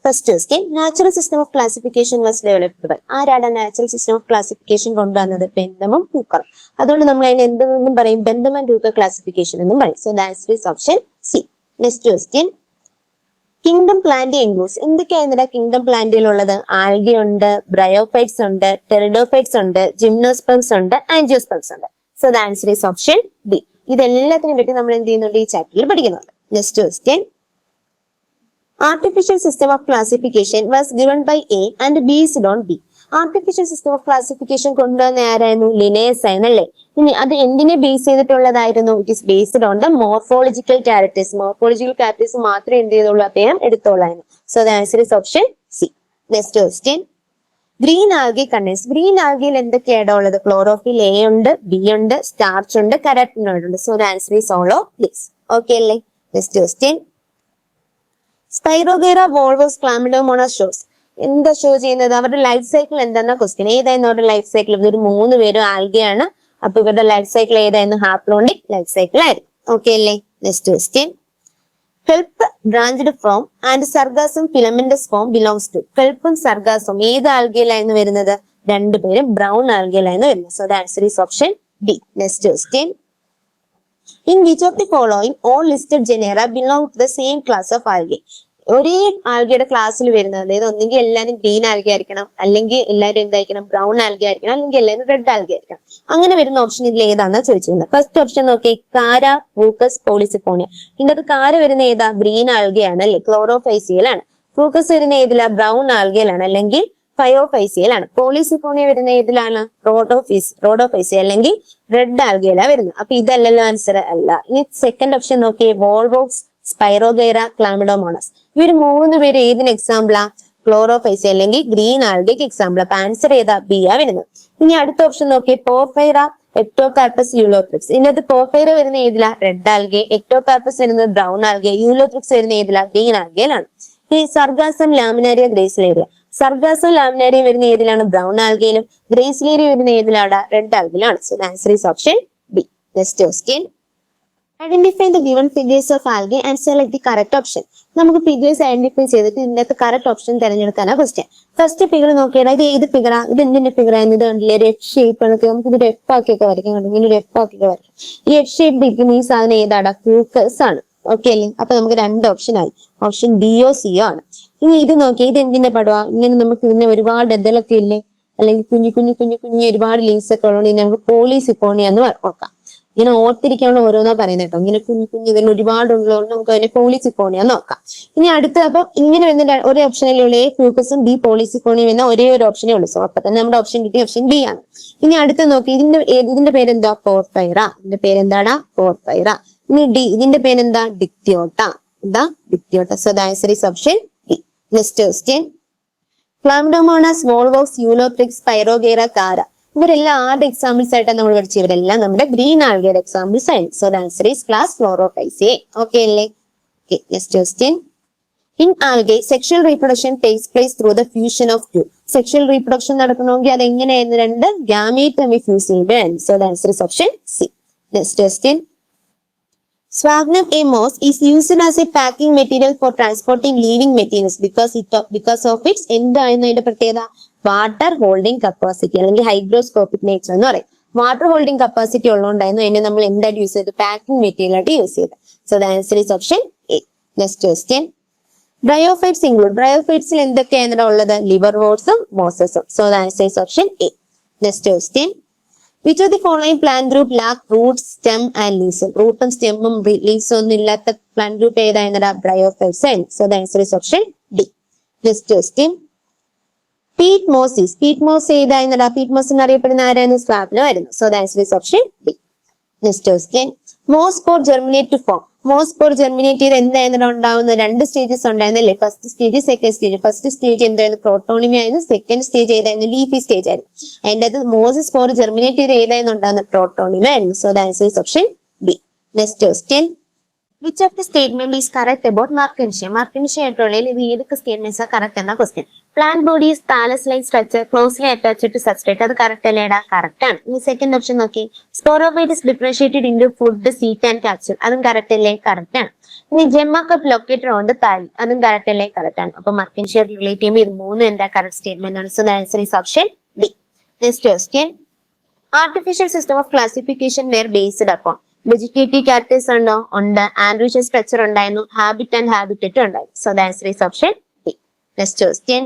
First question, natural system of classification was developed by. ആരാണ് natural system of classification കൊണ്ടുവന്നത്? ബെന്തമും ഹൂക്കറും. അതുകൊണ്ട് നമ്മൾ അതിന് എന്തെന്നും പറയും? ബെന്തം ആൻഡ് ഹൂക്കർ ക്ലാസിഫിക്കേഷൻ എന്നും പറയും. So the answer is option C. Next question, kingdom plant includes. എന്തൊക്കെയാണ് കിങ്ഡം പ്ലാന്റിൽ ഉള്ളത്? ആൽഗ ഉണ്ട്, ബ്രയോഫൈറ്റ്സ് ഉണ്ട്, ടെറിഡോഫൈറ്റ്സ് ഉണ്ട്, ജിംനോസ്പെർമ്സ് ഉണ്ട്, ആൻജിയോസ്പെർമ്സ് ഉണ്ട്. So the answer is option B. ഇതെല്ലാത്തിനും പറ്റി നമ്മൾ എന്ത് ചെയ്യുന്നുണ്ട്? ഈ ചാപ്റ്ററിൽ പഠിക്കുന്നുണ്ട്. Next question, artificial system of classification was given by A and based on B. Artificial system of classification കൊണ്ടുവന്ന ആരായിരുന്നു? ലിനേയസ് ആയിരുന്നു അല്ലേ? ഇനി അത് എന്തിനെ ബേസ് ചെയ്തിട്ടുള്ളതായിരുന്നു? It is based on the morphological characters. Morphological characters മാത്രമേ എന്ത് ചെയ്തുള്ളൂ? അദ്ദേഹം എടുത്തോളായിരുന്നു. So the answer is option C. Next question, green algae contains. Green ആൽഗിയിൽ എന്തൊക്കെയാണ് ഉള്ളത്? ക്ലോറോഫിൽ എ ഉണ്ട്, ബി ഉണ്ട്, സ്റ്റാർച്ച് ഉണ്ട്, കരോട്ടിനോയിഡ് ഉണ്ട്. So the answer is all of this. Okay അല്ലേ? Next question, Spirogyra, Volvox, ക്ലാമിഡോമോണസ് shows. എന്താ ഷോ ചെയ്യുന്നത്? അവരുടെ ലൈഫ് സൈക്കിൾ എന്താണെന്ന ക്വസ്റ്റ്യൻ. ഏതായിരുന്നു അവരുടെ ലൈഫ് സൈക്കിൾ? ഇവർ 3 പേരും ആൽഗയാണ്. അപ്പൊ ഇവരുടെ ലൈഫ് സൈക്കിൾ ഏതായിരുന്നു? ഹാപ്ലോണ്ടിക് ലൈഫ് സൈക്കിൾ ആയിരുന്നു. ഓക്കെ അല്ലേ? Next question, kelp branched from and Sargassum filamentous form belongs to. ഹെൽപ്പും സർഗാസും ഏത് ആൽഗയിലായിരുന്നു വരുന്നത്? 2 പേരും ബ്രൗൺ ആൽഗയിലായിരുന്നു വരുന്നത്. So the answer is option D. Next question, in which of the following all listed genera belong to the same class of algae? ഒരേ ആൽഗയുടെ ക്ലാസ്സിൽ വരുന്നത്, അതായത് ഒന്നെങ്കിൽ എല്ലാവരും ഗ്രീൻ ആൽഗ ആയിരിക്കണം, അല്ലെങ്കിൽ എല്ലാവരും എന്തായിരിക്കണം? ബ്രൗൺ ആൽഗ ആയിരിക്കണം, അല്ലെങ്കിൽ എല്ലാവരും റെഡ് ആൽഗ ആയിരിക്കണം. അങ്ങനെ വരുന്ന ഓപ്ഷൻ ഇതിൽ ഏതാണെന്ന് ചോദിച്ചിരുന്നത്. ഫസ്റ്റ് ഓപ്ഷൻ നോക്കി, കാര, ഫൂക്കസ്, പോളിസിഫോണിയ. ഇതിന്റെ കാര വരുന്ന ഏതാ? ഗ്രീൻ ആൽഗയാണ് അല്ലെ, ക്ലോറോഫൈസിയലാണ്. ഫൂക്കസ് വരുന്ന ഏതിലാ? ബ്രൗൺ ആൽഗയിലാണ്, അല്ലെങ്കിൽ ഫയോഫൈസിയലാണ്. പോളിസിഫോണിയ വരുന്ന ഏതിലാണ്? റോഡോഫൈസിയ അല്ലെങ്കിൽ റെഡ് ആൽഗയിലാണ് വരുന്നത്. അപ്പൊ ഇതല്ലല്ലോ ആൻസർ അല്ല. ഇനി സെക്കൻഡ് ഓപ്ഷൻ നോക്കിയേ, വോൾവോക്സ്, സ്പൈറോഗൈറ, ക്ലാമിഡോമോണസ്. ഇവർ 3 പേര് ഏതിന് എക്സാമ്പിളാ? ക്ലോറോഫൈസിയ അല്ലെങ്കിൽ ഗ്രീൻ ആൽഗയ്ക്ക് എക്സാമ്പിൾ. അപ്പൊ ആൻസർ ഏതാ? ബി ആ വരുന്നത്. ഇനി അടുത്ത ഓപ്ഷൻ നോക്കിയേ, പോർഫൈറ, എക്ടോകാർപ്പസ്, യൂലോത്രിക്സ്. ഇതിനകത്ത് പോർഫൈറ വരുന്ന ഏതിലാ? Red algae. എക്ടോകാർപ്പസ് വരുന്നത് ബ്രൗൺ ആൽഗെ. യൂലോത്രിക്സ് വരുന്ന ഏതിലാ? ഗ്രീൻ ആൽഗയിലാണ്. ഈ സർഗാസം, ലാമിനാരിയ, ഗ്രേസിലേരിയ. സർഗാസം, ലാമിനാരിയ വരുന്ന ഏതിലാണ്? ബ്രൗൺ ആൽഗയിലും. ഗ്രേസിലേരിയ വരുന്ന ഏതിലാണ്? റെഡ് ആൽഗയിലാണ്. So the answer is option B. Next question, identify the given figures of algae and select the correct option. നമുക്ക് ഫിഗേഴ്സ് ഐഡന്റിഫൈ ചെയ്തിട്ട് ഇതിനകത്ത് കറക്റ്റ് ഓപ്ഷൻ തിരഞ്ഞെടുക്കാനാണ് ക്വസ്റ്റ്യൻ. ഫസ്റ്റ് ഫിഗർ നോക്കിയാൽ ഇത് ഏത് ഫിഗറാ? ഇത് എന്തിന്റെ ഫിഗർ ആയിരുന്നു? ഇത് കണ്ടില്ലേ? ഒരു എഫ് ഷേപ്പ് ആണ്. നമുക്ക് ഇത് എഫ് ആക്കിയൊക്കെ വരയ്ക്കാൻ കണ്ടു. ഇങ്ങനെ ഒരു എഫ് ആക്കിയൊക്കെ വരയ്ക്കാം. ഈ എഫ് ഷേപ്പ് ഇരിക്കുന്ന ഈ സാധനം ഏതാടാ? ഫ്യൂക്കസ് ആണ്. ഓക്കെ അല്ലേ? അപ്പൊ നമുക്ക് 2 ഓപ്ഷൻ ആയി. ഓപ്ഷൻ ബിയോ സിയോ ആണ്. ഇനി ഇത് നോക്കിയാൽ ഇത് എന്തിന്റെ പടവാ? ഇങ്ങനെ നമുക്ക് ഇതിനെ ഒരുപാട് എതലൊക്കെ ഇല്ലേ, അല്ലെങ്കിൽ കുഞ്ഞു കുഞ്ഞു കുഞ്ഞു കുഞ്ഞു ഒരുപാട് ലീവ്സ് ഒക്കെ ഉള്ളതുകൊണ്ട് ഇതിനെ നമുക്ക് പോളിസിഫോണിയ എന്ന് ഓർക്കാം. ഇങ്ങനെ ഓർത്തിരിക്കാനുള്ള ഓരോന്നാ പറയുന്നത് കേട്ടോ. ഇങ്ങനെ കുഞ്ഞു കുഞ്ഞു ഇതിന് ഒരുപാട് ഉള്ളതുകൊണ്ട് നമുക്ക് അതിനെ പോളിസിഫോണിയ എന്ന് നോക്കാം. ഇനി അടുത്ത, അപ്പൊ ഇങ്ങനെ വരുന്ന ഒരു ഓപ്ഷനല്ലേ ഉള്ളൂ, എ ഫ്യൂക്കസും ബി പോളിസിഫോണിയും എന്ന ഒരേ ഒരു ഓപ്ഷനേ ഉള്ളൂ. സോ അപ്പൊ തന്നെ നമ്മുടെ ഓപ്ഷൻ കിട്ടി, ഓപ്ഷൻ ബി ആണ്. ഇനി അടുത്ത നോക്കി, ഇതിന്റെ പേരെന്താ? പോർഫൈറ. ഇതിന്റെ പേരെന്താടാ? പോർഫൈറ. ഇനി ഡി, ഇതിന്റെ പേരെന്താ? ഡിക്തിയോട്ട. എന്താ? Dictyota. So the answer is option B. Next question, Chlamydomonas, Volvox, Ulothrix, Spirogyra, Chara. ഇവരെല്ലാം ആരുടെ എക്സാമ്പിൾസ് ആയിട്ടാണ് നമ്മൾ പഠിച്ചത്? ഇവരെല്ലാം നമ്മുടെ ഗ്രീൻ ആൽഗയുടെ എക്സാമ്പിൾസ് ആണ്. So the answer is class Chlorophyceae. Okay അല്ലേ? Okay. Next question, in algae sexual reproduction takes place through the fusion of 2. Sexual reproduction നടക്കണമെങ്കിൽ അത് എങ്ങനെയായിരുന്നു? 2 ഗാമീറ്റ് തമ്മിൽ ഫ്യൂസ് ചെയ്യുമ്പോഴാണ്. So the answer is option C. Next question, Sphagnum A moss is used as a packing material for transporting living materials because of its എന്തായിരുന്നു അതിന്റെ പ്രത്യേകത? Water holding capacity അല്ലെങ്കിൽ hygroscopic nature എന്ന് പറയും. Water holding capacity ഉള്ളതുകൊണ്ടായിരുന്നു അതിനെ നമ്മൾ എന്തായിട്ട് use ചെയ്തത്? പാക്കിംഗ് മെറ്റീരിയൽ ആയിട്ട് യൂസ് ചെയ്തത്. So the answer is option A. Next question, bryophytes include. ബ്രയോഫൈറ്റ്സിൽ എന്തൊക്കെയാണ് ഉള്ളത്? ലിവർ വോർട്സും മോസസും. So the answer is option A. Next question, which of the following plant group lack roots, stem and leaves? റൂട്ടും സ്റ്റെമ്മും leaves ഒന്നും ഇല്ലാത്ത plant group ഏതായിരുന്നടാ? Bryophytes ആണ്. So the answer is option D. Next question, peat mosses. Peat moss ഏതായിരുന്നടാ? Peat moss എന്നറിയപ്പെടുന്ന ആരായിരുന്നു? Sphagnum ആയിരുന്നു. So the answer is option D. Next question, moss spore germinate to form. Moss spore germinate ചെയ്ത് എന്തായിരുന്നു ഉണ്ടാവുന്ന? 2 stages ഉണ്ടായിരുന്നല്ലേ? First stage, second stage. First stage എന്തായിരുന്നു? Protonema ആയിരുന്നു. സെക്കൻഡ് സ്റ്റേജ് ഏതായിരുന്നു? ലീഫി സ്റ്റേജ് ആയിരുന്നു. അതിന്റെ അത് മോസ് സ്പോർ ജെർമിനേറ്റ് ചെയ്ത് ഏതായിരുന്നു ഉണ്ടാകുന്നത്? പ്രോട്ടോണിമി ആയിരുന്നു. So the answer is option B. Next question, Which of the statement is correct about Markensia? Markensia ആയിട്ടുള്ളതിൽ ഇത് ഏതൊക്കെ സ്റ്റേറ്റ്മെന്റ്സ് ആ കറക്റ്റ് എന്ന question. Plant body is thallus like structure closely attached to substrate. അത് correct അല്ലേടാ? Correct ആണ്. ഇനി second option നോക്കി. Sporophyte is differentiated into foot, seta and capsule. അതും കറക്റ്റ് അല്ലേ? കറക്റ്റ് ആണ്. ഇനി gemma cup located on the thalli. അതും കറക്റ്റ് അല്ലേ? കറക്റ്റ് ആണ്. അപ്പൊ മർക്കൻഷ്യ റിലേറ്റ് ചെയ്യുമ്പോൾ ഇത് മൂന്നും എന്താ കറക്റ്റ് സ്റ്റേറ്റ്മെന്റ് ആണ്. So the answer is option B. Next question. Artificial system of classification were based upon. Vegetative characters ഉണ്ടോ? ഉണ്ട്. ആൻഡ്രൂഷ്യൻ സ്ട്രക്ചർ ഉണ്ടായിരുന്നു. ഹാബിറ്റ് ആൻഡ് ഹാബിറ്ററ്റ് ഉണ്ടായിരുന്നു. So the answer is option B. Next question.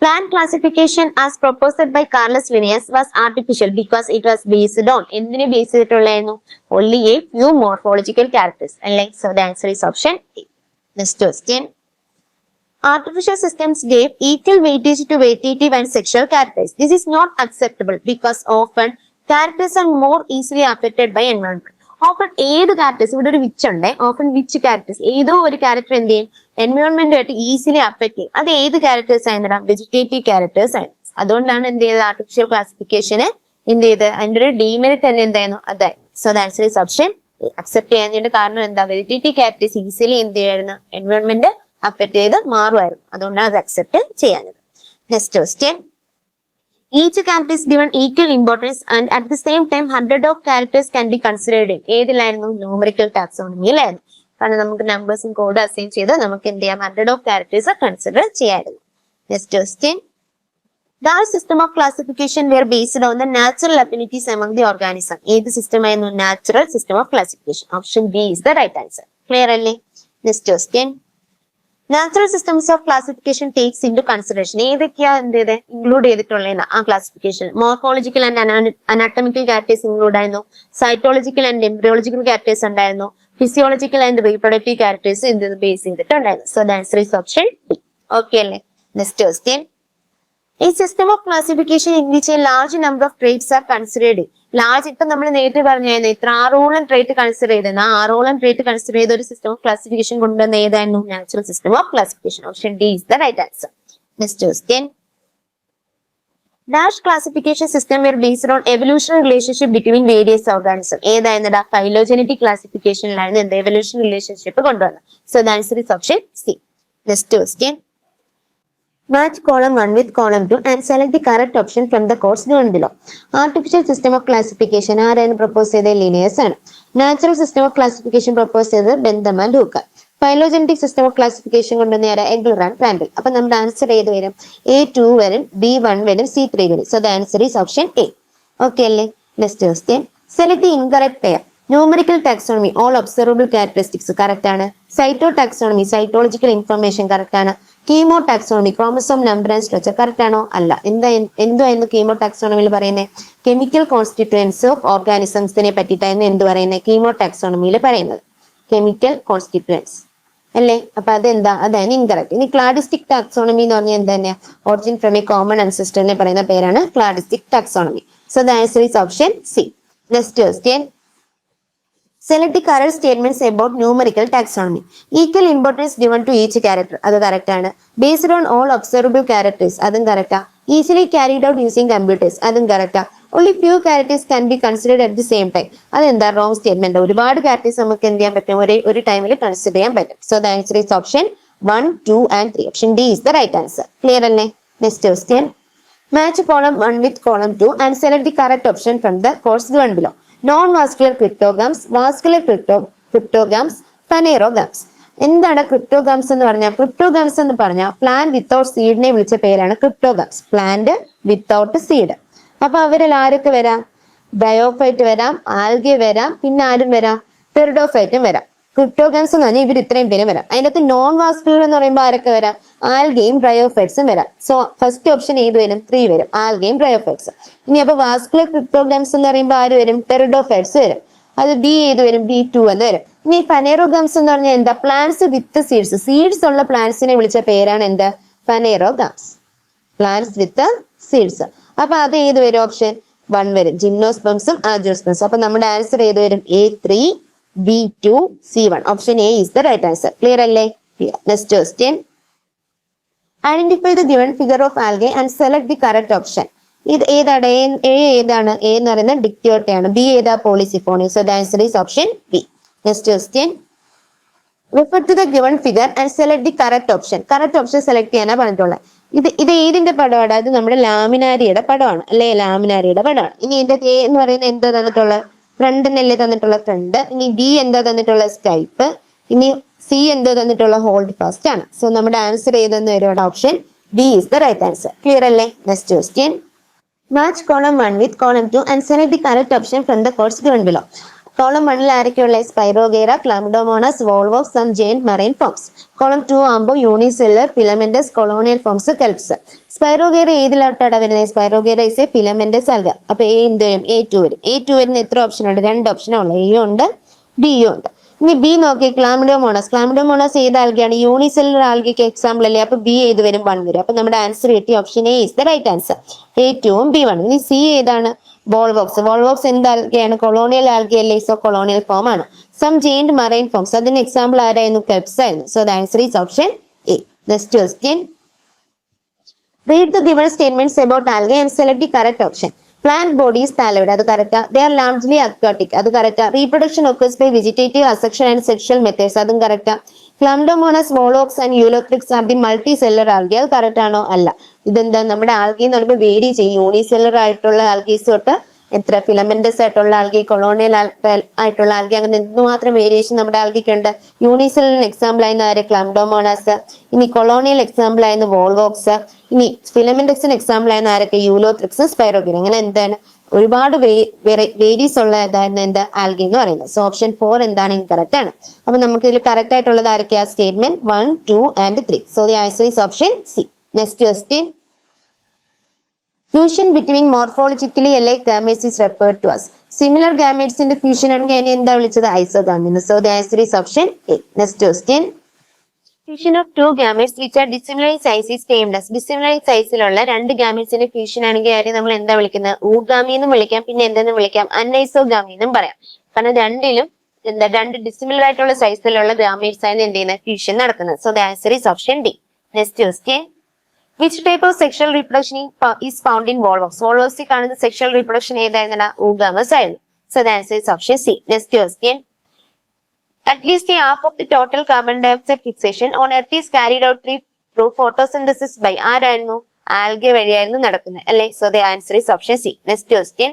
Plant classification as proposed by Carlos Linnaeus was artificial because it was based on എന്തിനെ base ചെയ്തിട്ടുള്ളായിരുന്നു? Only a few morphological characters. അല്ലേ? So the answer is option A. Next question. Artificial systems gave equal weightage to vegetative and sexual characters. This is not acceptable because often characters are more easily affected by environment. Open ഏത് characters, ഇവിടെ ഒരു which ഉണ്ട്, open which characters, ഏതോ ഒരു character എന്ത് ചെയ്യും? എൻവയോൺമെന്റുമായിട്ട് easily affect ചെയ്യും. അത് ഏത് ക്യാരക്ടേഴ്സ് ആയിരുന്നാ? വെജിറ്റേറ്റീവ് ക്യാരക്ടേഴ്സ് ആയിരുന്നു. അതുകൊണ്ടാണ് എന്ത് ചെയ്തത്? ആർട്ടിഫിഷ്യൽ ക്ലാസിഫിക്കേഷന് എന്ത് ചെയ്ത് അതിന്റെ ഒരു ഡീമെറിറ്റ് തന്നെ എന്തായിരുന്നു? അതായിരുന്നു. So the answer is option accept ചെയ്യാൻ കാരണം എന്താ? വെജിറ്റേറ്റീവ് ക്യാരക്ടേഴ്സ് ഈസിലി എന്ത് ചെയ്യായിരുന്നു? എൻവയോൺമെന്റ് അഫക്ട് ചെയ്ത് മാറുമായിരുന്നു. അതുകൊണ്ടാണ് അത് അക്സെപ്റ്റ് ചെയ്യാനത്. Next question. Each character is given equal importance and at the same time 100 of characters can be considered in. ഏതിലായിരുന്നു? ന്യൂമറിക്കൽ ടാക്സോണമിയിലായിരുന്നു. കാരണം നമുക്ക് നമ്പേഴ്സും കോഡ് അസൈൻ ചെയ്ത് നമുക്ക് എന്ത് ചെയ്യാം? 100 of characters കൺസിഡർ ചെയ്യായിരുന്നു. Next question. The system of classification were based on the natural abilities among the organism. ഏത് സിസ്റ്റം ആയിരുന്നു? Natural system of classification. Option B is the right answer. Clear അല്ലേ? Next question. Natural systems of classification takes into consideration. ഏതൊക്കെയാ എന്ത് ചെയ്ത് include ചെയ്തിട്ടുള്ള ആ classification? Morphological and anatomical characters include ആയിരുന്നു. Cytological and embryological characters ഉണ്ടായിരുന്നു. Physiological and reproductive characters എന്ത് base ചെയ്തിട്ടുണ്ടായിരുന്നു. So the answer is option B. Okay അല്ലേ? Next question. ഈ system of classification in which A large number of traits are considered. Large ഇപ്പൊ നമ്മൾ നേരത്തെ പറഞ്ഞായിരുന്നു ഇത്ര ആറോളം ട്രേറ്റ് കൺസിഡർ ചെയ്തെന്ന്. ആ ആറോളം ട്രേറ്റ് കൺസിഡർ ചെയ്ത ഒരു സിസ്റ്റം ഓഫ് ക്ലാസിഫിക്കേഷൻ കൊണ്ടുവന്ന ഏതായിരുന്നു? Natural system of classification. Option D is the right answer. Next question. Dash classification system were based on evolutionary relationship between various organism. ഏതായിരുന്നടാ? ഫൈലോജനറ്റിക് ക്ലാസിഫിക്കേഷനിലായിരുന്നു എന്ത് എവല്യൂഷൻ റിലേഷൻഷിപ്പ് കൊണ്ടുവന്നത്. So the answer is option C. Next question. Match column 1 with column 2 and select the correct option from the codes given below. Artificial system of classification ആരാണ് propose ചെയ്ത? Linnaeus ആണ്. Natural system of classification propose ചെയ്തത് Bentham and Hooker. Phylogenetic system of classification കൊണ്ടുവന്ന ആരാ? Engler and Prantl. അപ്പൊ നമ്മുടെ answer ഏത് വരും? A2 വരും, B1 വരും, C3 വരും. So the answer is option A. Okay അല്ലേ? Next question. Select the incorrect pair. Numerical taxonomy all observable characteristics correct ആണ്. Cytotaxonomy cytological information correct ആണ്. Chemotaxonomy chromosome number and structure correct ആണോ? അല്ല. എന്തുവായിരുന്നു കീമോ ടാക്സോണമിയിൽ പറയുന്നത്? Chemical constituents of ഓർഗാനിസംസിനെ പറ്റിയിട്ടായിരുന്നു എന്ത് പറയുന്നത്? കീമോ ടാക്സോണമിയിൽ പറയുന്നത് കെമിക്കൽ കോൺസ്റ്റിറ്റ്യൂവൻസ് അല്ലേ? അപ്പൊ അതെന്താ? അതാണ് ഇൻകറക്റ്റ്. ഇനി ക്ലാഡിസ്റ്റിക് ടാക്സോണമി എന്ന് പറഞ്ഞാൽ എന്താ തന്നെയാ? ഒറിജിൻ ഫ്രം എ കോമൺ അൻസിസ്റ്ററിനെ പറയുന്ന പേരാണ് cladistic taxonomy. So the answer is option C. Next question. Select the correct statements about numerical taxonomy. Equal importance given to each character. അത് കറക്റ്റ് ആണ്. Based on all observable characters. അതും correct. Easily carried out using computers. അതും correct. Only few characters can be considered at the same time. അതെന്താ? Wrong statement. ഒരുപാട് characters നമുക്ക് എന്ത് ചെയ്യാൻ പറ്റും? ഒരു ടൈമിൽ കൺസിഡർ ചെയ്യാൻ പറ്റും. So the answer is option 1, 2 and 3. Option D is the right answer. Clear അല്ലേ? Next question. Match column 1 with column 2 and select the correct option from the codes given below. Non-vascular cryptogams, vascular cryptogams, phanerogams. എന്താണ് ക്രിപ്റ്റോഗാംസ് എന്ന് പറഞ്ഞാൽ? ക്രിപ്റ്റോഗാംസ് എന്ന് പറഞ്ഞാൽ plant without സീഡിനെ വിളിച്ച പേരാണ് ക്രിപ്റ്റോഗാംസ്. Plant without seed. അപ്പൊ അവരിൽ ആരൊക്കെ വരാം? ബയോഫൈറ്റ് വരാം, ആൽഗെ വരാം, പിന്നെ ആരും വരാം? പെറിഡോഫൈറ്റും വരാം. ക്രിപ്റ്റോഗാംസ് എന്ന് പറഞ്ഞാൽ ഇവർ ഇത്രയും പേരും വരാം. അതിനകത്ത് നോൺ വാസ്കുലർ എന്ന് പറയുമ്പോൾ ആരൊക്കെ വരാം? ആൽഗയും ബ്രയോഫൈറ്റ്സും വരാം. സോ ഫസ്റ്റ് ഓപ്ഷൻ ഏത് വരും? 3 വരും, ആൽഗയും ബ്രയോഫൈറ്റ്സ്. ഇനി അപ്പൊ വാസ്കുലർ ക്രിപ്റ്റോഗാംസ് എന്ന് പറയുമ്പോൾ ആര് വരും? പെറിഡോഫൈറ്റ്സ് വരും. അത് ബി ഏത് വരും? B2 എന്ന് വരും. ഇനി ഫനേറോഗാംസ് എന്ന് പറഞ്ഞാൽ എന്താ? Plants with seeds. സീഡ്സ് ഉള്ള പ്ലാന്റ്സിനെ വിളിച്ച പേരാണ് എന്ത്? ഫനേറോഗാംസ്. Plants with seeds. അപ്പൊ അത് ഏത് വരും? ഓപ്ഷൻ 1 വരും. ജിംനോസ്പെംസും ആൻജിയോസ്പെംസും. അപ്പൊ നമ്മുടെ ആൻസർ ഏത് വരും? A3, B2, C1. Option A is the right answer. Clear അല്ലേ? Next question. Identify the given figure of algae and select the correct option. ഇത് ഏതാണ്? എ ഏതാണ്? എ എന്ന് പറയുന്നത് ഡിക്റ്റിയോട്ടയാണ്. ബി ഏതാ? Polysiphonia. So the answer is option B. Next question. Refer to the given figure and select the correct option. Correct option select ചെയ്യാനാ പറഞ്ഞിട്ടുള്ളത്. ഇത് ഏതിന്റെ പടമാണ്? അത് നമ്മുടെ ലാമിനാരിയുടെ പടമാണ് അല്ലെ? ലാമിനാരിയുടെ പടമാണ്. ഇനി ഇതിന്റെ എ എന്ന് പറയുന്നത് എന്താ തന്നിട്ടുള്ളത്? ഫ്രണ്ടിനല്ലേ തന്നിട്ടുള്ള ഫ്രണ്ട്. ഇനി ബി എന്താ തന്നിട്ടുള്ള സ്കൈപ്പ്. ഇനി സി എന്താ തന്നിട്ടുള്ള ഹോൾഡ് ഫാസ്റ്റ് ആണ്. സോ നമ്മുടെ ആൻസർ ഏതെന്ന് വരും? Option B is the right answer. Clear അല്ലേ? Next question. Match column 1 with column 2 and select the correct option from the codes given below. Column 1 ആരൊക്കെയുള്ള? Spirogyra, Chlamydomonas, Volvox, some giant marine forms. Column 2 ആകുമ്പോൾ unicellular, filamentous, colonial forms, kelps. Spirogyra ഏതിലോട്ടാണ് വരുന്നത്? Spirogyra is a filamentous alga. അപ്പൊ A എന്ത് വരും? A2 വരും. A2 വരുന്ന എത്ര ഓപ്ഷൻ ഉണ്ട്? 2 ഓപ്ഷനുള്ളൂ. എയും ഉണ്ട് ഡിയും ഉണ്ട്. ഇനി ബി നോക്കി, ക്ലാമിഡോമോണസ്. ക്ലാമിഡോമോണസ് ഏത് ആൽഗയാണ്? യൂണിസെല്ലർ ആൽഗയ്ക്ക് എക്സാമ്പിൾ അല്ലേ? അപ്പൊ ബി ഏത് വരും? 1 വരും. അപ്പൊ നമ്മുടെ ആൻസർ കിട്ടി. Option A is the right answer. A2ഉം B1. ഇനി സി ഏതാണ്? വോൾവോക്സ്. വോൾവോക്സ് എന്ത് ആൽഗയാണ്? കൊളോണിയൽ ആൽഗയല്ലേ? സോ കൊളോണിയൽ ഫോം ആണ്. Some giant marine forms. അതിന് എക്സാമ്പിൾ ആരായിരുന്നു? കെൽപ്സ് ആയിരുന്നു. So the answer is option A. Next question. Read the given statements about algae and select the correct option. Plant bodies thalloid. അത് correct. They are largely aquatic. അത് correct. Reproduction occurs by vegetative, asexual and sexual methods. അതും correct. Chlamydomonas, Volvox and Eulothrix are the multicellular algae. അത് correct ആണോ? അല്ല. ഇതെന്താ? നമ്മുടെ algae എന്ന് പറയുമ്പോൾ വേരി ചെയ്യും. യൂണിസെല്ലർ ആയിട്ടുള്ള ആൽഗീസ് തൊട്ട് എത്ര ഫിലമെന്റസ് ആയിട്ടുള്ള ആൽഗി, കൊളോണിയൽ ആയിട്ടുള്ള ആൽഗി, അങ്ങനെ എന്തുമാത്രം വേരിയേഷൻ നമ്മുടെ ആൽഗിക്ക് ഉണ്ട്. യൂണിസെല്ലറിന് എക്സാമ്പിൾ ആയിരുന്നു ആര്? ക്ലാമിഡോമോണാസ്. ഇനി കൊളോണിയൽ എക്സാമ്പിൾ ആയിരുന്നു വോൾവോക്സ്. ഇനി ഫിലമെന്റക്സിന് എക്സാമ്പിൾ ആയിരുന്നു ആരൊക്കെ? യൂലോത്രിക്സ്, സ്പൈറോഗിൻ. അങ്ങനെ എന്താണ്? ഒരുപാട് വേരീസ് ഉള്ള ഇതായിരുന്നു എന്താ? ആൽഗി എന്ന് പറയുന്നത്. സോ ഓപ്ഷൻ 4 എന്താണ്? ഇൻകറക്റ്റ് ആണ്. അപ്പൊ നമുക്ക് ഇതിൽ കറക്റ്റ് ആയിട്ടുള്ളത് ആരൊക്കെയാ? Statement 1, 2 and 3. So the answer is option C. Next question. Fusion between morphologically alike gametes is referred to as. Similar gametes in the fusion ആണെങ്കിൽ അതിനെ എന്താ വിളിച്ചത്? Isogamy. So the answer is option A. Next question. Fusion of two gametes which are dissimilar in size is named as. Dissimilar in സൈസിലുള്ള രണ്ട് ഗാമീറ്റ്സിന്റെ fusion ആണെങ്കിൽ അതിനെ നമ്മൾ എന്താ വിളിക്കുന്നത്? ഊഗാമി എന്നും വിളിക്കാം, പിന്നെ എന്തെന്നും വിളിക്കാം? അൺഐസോഗാമി എന്നും പറയാം. കാരണം രണ്ടിലും എന്താ? രണ്ട് ഡിസിമിലർ ആയിട്ടുള്ള സൈസിലുള്ള ഗാമീറ്റ്സ് ആണ് എന്ത് ചെയ്യുന്നത്? ഫ്യൂഷൻ നടക്കുന്നത്. So the answer is option D. Next question. Which type of sexual reproduction is found in volvox? Volvoxil കാണുന്ന sexual reproduction ഏതായിരുന്നല്ല? oogamous ആയിരുന്നു. So the answer is option C. Next question. At least half of the total carbon dioxide fixation on earth is carried out through photosynthesis by ആരായിരുന്നു? Algae വഴിയായിരുന്നു നടക്കുന്നത് അല്ലേ? So the answer is option C. Next question.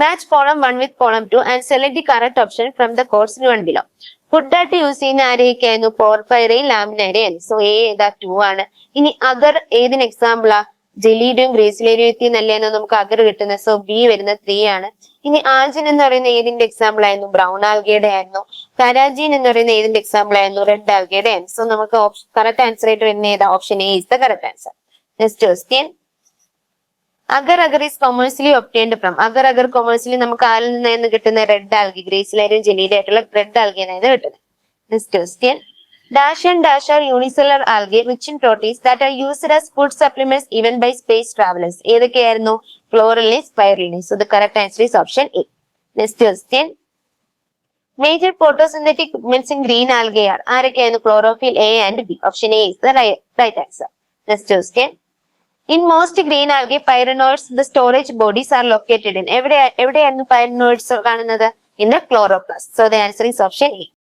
Match column 1 with column 2 and select the correct option from the codes given below. Food ആയിട്ട് use ചെയ്യുന്ന ആരെയൊക്കെയായിരുന്നു? പോർഫൈറയും ലാമിനേരയും. So A ഏതാ? 2 ആണ്. ഇനി അഗർ ഏതിന് എക്സാമ്പിളാ? ജെലീഡിയും ഗ്രേസിലേരിയത്തിൽ നല്ലതെന്ന് നമുക്ക് അഗർ കിട്ടുന്നത്. സോ ബി വരുന്ന 3 ആണ്. ഇനി ആൽജിൻ എന്ന് പറയുന്ന ഏതിന്റെ എക്സാമ്പിൾ ആയിരുന്നു? ബ്രൗൺ ആൽഗയുടെ ആയിരുന്നു. കരാജീൻ എന്ന് പറയുന്ന ഏതിന്റെ എക്സാമ്പിൾ ആയിരുന്നു? റെഡ് ആൽഗയുടെ ആയിരുന്നു. സോ നമുക്ക് കറക്റ്റ് ആൻസർ ആയിട്ട് വരുന്ന ഏതാ? Option A is the correct answer. Next question. Agar is commercially obtained from. Agar commercially നമുക്ക് ആരിൽ നിന്ന് കിട്ടുന്ന? റെഡ് ആൽഗി, ഗ്രേസിലേരിയും ജെലീഡിയും ആയിട്ടുള്ള റെഡ് ആൽഗിനായിരുന്നു കിട്ടുന്നത്. Next question. Dash and dash are unicellular algae rich in proteins that are used as food supplements even by space travelers. ഏതൊക്കെയായിരുന്നു? Chlorella, spirulina. So the correct answer is option A. Next question. Major photosynthetic pigments in green algae are ആരൊക്കെയായിരുന്നു? Chlorophyll, A and B. Option A is the right answer. Next question. In most green algae, pyrenoids, the storage bodies are located in. എവിടെയായിരുന്നു pyrenoids കാണുന്നത്? In the chloroplast. So the answer is option A.